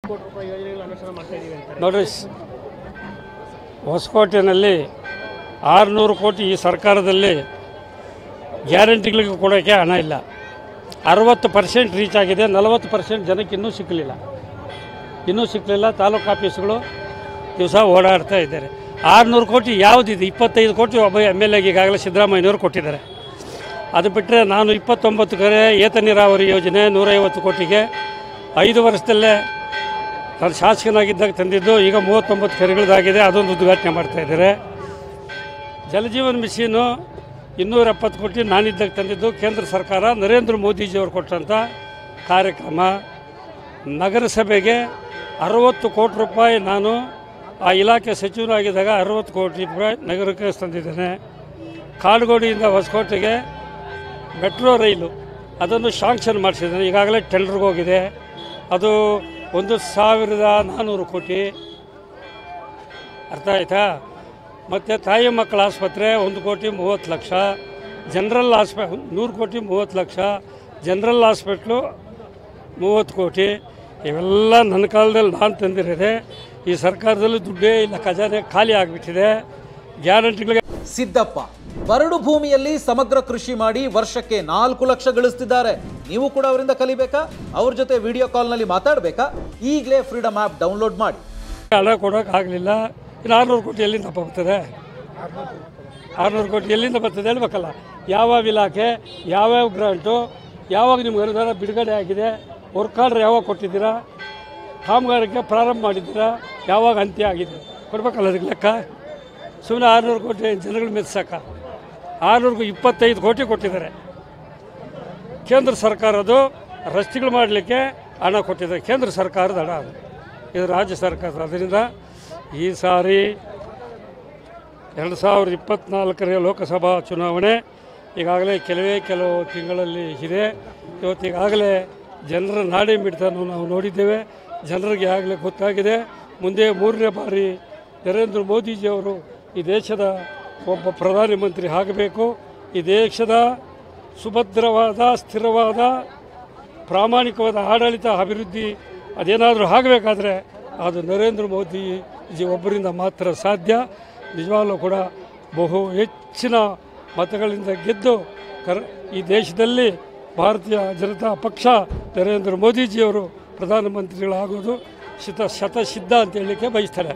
ಕೋಟಿ ರೂಪಾಯಿ ಯೋಜನೆಗಳು ಅನುಷ್ಠಾನ ಮಾಡ್ತಾ ಇದ್ದೀವಿ ಅಂತ ನೋಡ್ರಿ, ಹೊಸಕೋಟೆಯಲ್ಲಿ 600 ಕೋಟಿ ಈ ಸರ್ಕಾರದಲ್ಲಿ ಗ್ಯಾರಂಟಿಗಳಿಗೆ ಕೊಡೋಕ್ಕೆ ಹಣ ಇಲ್ಲ. 60% ರೀಚ್ ಆಗಿದೆ, 40% ಜನಕ್ಕೆ ಇನ್ನೂ ಸಿಕ್ಕಲಿಲ್ಲ. ತಾಲೂಕು ಆಫೀಸ್ಗಳು ದಿವಸ ಓಡಾಡ್ತಾ ಇದ್ದಾರೆ. 600 ಕೋಟಿ ಯಾವುದಿದೆ? 25 ಕೋಟಿ ಒಬ್ಬ MLAಗೆ ಈಗಾಗಲೇ ಸಿದ್ದರಾಮಯ್ಯನವರು ಕೊಟ್ಟಿದ್ದಾರೆ. ಅದು ಬಿಟ್ಟರೆ ನಾನು 29 ಕೆರೆ ಏತ ನೀರಾವರಿ ಯೋಜನೆ 150 ಕೋಟಿಗೆ 5 ವರ್ಷದಲ್ಲೇ ನಾನು ಶಾಸಕನಾಗಿದ್ದಾಗ ತಂದಿದ್ದು. ಈಗ 39 ಕೆರೆಗಳದಾಗಿದೆ, ಅದೊಂದು ಉದ್ಘಾಟನೆ ಮಾಡ್ತಾಯಿದ್ದಾರೆ. ಜಲಜೀವನ್ ಮಿಷನ್ನು 270 ಕೋಟಿ ನಾನಿದ್ದಾಗ ತಂದಿದ್ದು. ಕೇಂದ್ರ ಸರ್ಕಾರ ನರೇಂದ್ರ ಮೋದಿಜಿಯವರು ಕೊಟ್ಟಂಥ ಕಾರ್ಯಕ್ರಮ. ನಗರಸಭೆಗೆ 60 ಕೋಟಿ ರೂಪಾಯಿ ನಾನು ಆ ಇಲಾಖೆ ಸಚಿವನಾಗಿದ್ದಾಗ 60 ಕೋಟಿ ರೂಪಾಯಿ ನಗರಕ್ಕೆ ತಂದಿದ್ದೇನೆ. ಕಾಡುಗೋಡಿಯಿಂದ ಹೊಸಕೋಟೆಗೆ ಮೆಟ್ರೋ ರೈಲು ಅದನ್ನು ಶಾಂಕ್ಷನ್ ಮಾಡಿಸಿದ್ದೇನೆ. ಈಗಾಗಲೇ ಟೆಂಡರ್ಗೆ ಹೋಗಿದೆ. ಅದು 1400 ಕೋಟಿ. ಅರ್ಥ ಆಯ್ತಾ? ಮತ್ತು ತಾಯಿ ಮಕ್ಕಳ ಆಸ್ಪತ್ರೆ 1 ಕೋಟಿ 30 ಲಕ್ಷ, ಜನರಲ್ 100 ಕೋಟಿ 30 ಲಕ್ಷ, ಜನರಲ್ ಹಾಸ್ಪಿಟ್ಲು 30 ಕೋಟಿ. ಇವೆಲ್ಲ ನನ್ನ ಕಾಲದಲ್ಲಿ ನಾನು ತಂದಿರೋದೆ. ಈ ಸರ್ಕಾರದಲ್ಲಿ ದುಡ್ಡೇ ಇಲ್ಲ, ಖಜಾನೆ ಖಾಲಿ ಆಗಿಬಿಟ್ಟಿದೆ. ಗ್ಯಾರಂಟಿಗಳಿಗೆ ಸಿದ್ದಪ್ಪ ಬರಡು ಭೂಮಿಯಲ್ಲಿ ಸಮಗ್ರ ಕೃಷಿ ಮಾಡಿ ವರ್ಷಕ್ಕೆ 4 ಲಕ್ಷ ಗಳಿಸ್ತಿದ್ದಾರೆ. ನೀವು ಕೂಡ ಅವರಿಂದ ಕಲಿಬೇಕಾ? ಅವ್ರ ಜೊತೆ ವಿಡಿಯೋ ಕಾಲ್ನಲ್ಲಿ ಮಾತಾಡಬೇಕಾ? ಈಗಲೇ ಫ್ರೀಡಮ್ ಆ್ಯಪ್ ಡೌನ್ಲೋಡ್ ಮಾಡಿ. ಹಣ ಕೊಡೋಕ್ಕಾಗಲಿಲ್ಲ. ಇನ್ನು 600 ಕೋಟಿ ಎಲ್ಲಿಂದ ಬರ್ತದೆ? 600 ಕೋಟಿ ಎಲ್ಲಿಂದ ಬರ್ತದೆ ಹೇಳ್ಬೇಕಲ್ಲ. ಯಾವ್ಯಾವ ಇಲಾಖೆ, ಯಾವ್ಯಾವ ಗ್ರಾಂಟು, ಯಾವಾಗ ನಿಮ್ಗೆ ಅನುದಾನ ಬಿಡುಗಡೆ ಆಗಿದೆ, ವರ್ಕ್ ಆರ್ಡ್ರ್ ಯಾವಾಗ ಕೊಟ್ಟಿದ್ದೀರಾ, ಕಾಮಗಾರಿಕೆ ಪ್ರಾರಂಭ ಮಾಡಿದ್ದೀರಾ, ಯಾವಾಗ ಅಂತ್ಯ ಆಗಿದೆ ಕೊಡ್ಬೇಕಲ್ಲ ಅದಕ್ಕೆ ಲೆಕ್ಕ. ಸುಮ್ಮನೆ 600 ಕೋಟಿ ಜನಗಳು ಮೆಚ್ಚಕ. 625 ಕೋಟಿ ಕೊಟ್ಟಿದ್ದಾರೆ. ಕೇಂದ್ರ ಸರ್ಕಾರದ್ದು ರಸ್ತೆಗಳು ಮಾಡಲಿಕ್ಕೆ ಹಣ ಕೊಟ್ಟಿದ್ದಾರೆ. ಕೇಂದ್ರ ಸರ್ಕಾರದ ಹಣ ಅದು, ಇದು ರಾಜ್ಯ ಸರ್ಕಾರ. ಅದರಿಂದ ಈ ಸಾರಿ 2024ರ ಲೋಕಸಭಾ ಚುನಾವಣೆ ಈಗಾಗಲೇ ಕೆಲವು ತಿಂಗಳಲ್ಲಿ ಇದೆ. ಇವತ್ತಿಗಾಗಲೇ ಜನರ ನಾಡಿ ಮಿಡಿತವನ್ನು ನಾವು ನೋಡಿದ್ದೇವೆ. ಜನರಿಗೆ ಆಗಲೇ ಗೊತ್ತಾಗಿದೆ. ಮುಂದೆ 3ನೇ ಬಾರಿ ನರೇಂದ್ರ ಮೋದಿಜಿಯವರು ಈ ದೇಶದ ಒಬ್ಬ ಪ್ರಧಾನಮಂತ್ರಿ ಆಗಬೇಕು. ಈ ದೇಶದ ಸುಭದ್ರವಾದ, ಸ್ಥಿರವಾದ, ಪ್ರಾಮಾಣಿಕವಾದ ಆಡಳಿತ, ಅಭಿವೃದ್ಧಿ ಅದೇನಾದರೂ ಆಗಬೇಕಾದ್ರೆ ಅದು ನರೇಂದ್ರ ಮೋದಿಜಿ ಒಬ್ಬರಿಂದ ಮಾತ್ರ ಸಾಧ್ಯ. ನಿಜವಾಗ್ಲೂ ಕೂಡ ಬಹು ಹೆಚ್ಚಿನ ಮತಗಳಿಂದ ಗೆದ್ದು ಈ ದೇಶದಲ್ಲಿ ಭಾರತೀಯ ಜನತಾ ಪಕ್ಷ ನರೇಂದ್ರ ಮೋದಿಜಿಯವರು ಪ್ರಧಾನಮಂತ್ರಿಗಳಾಗೋದು ಶತಸಿದ್ಧ ಅಂತ ಹೇಳಲಿಕ್ಕೆ ಬಯಸ್ತಾರೆ.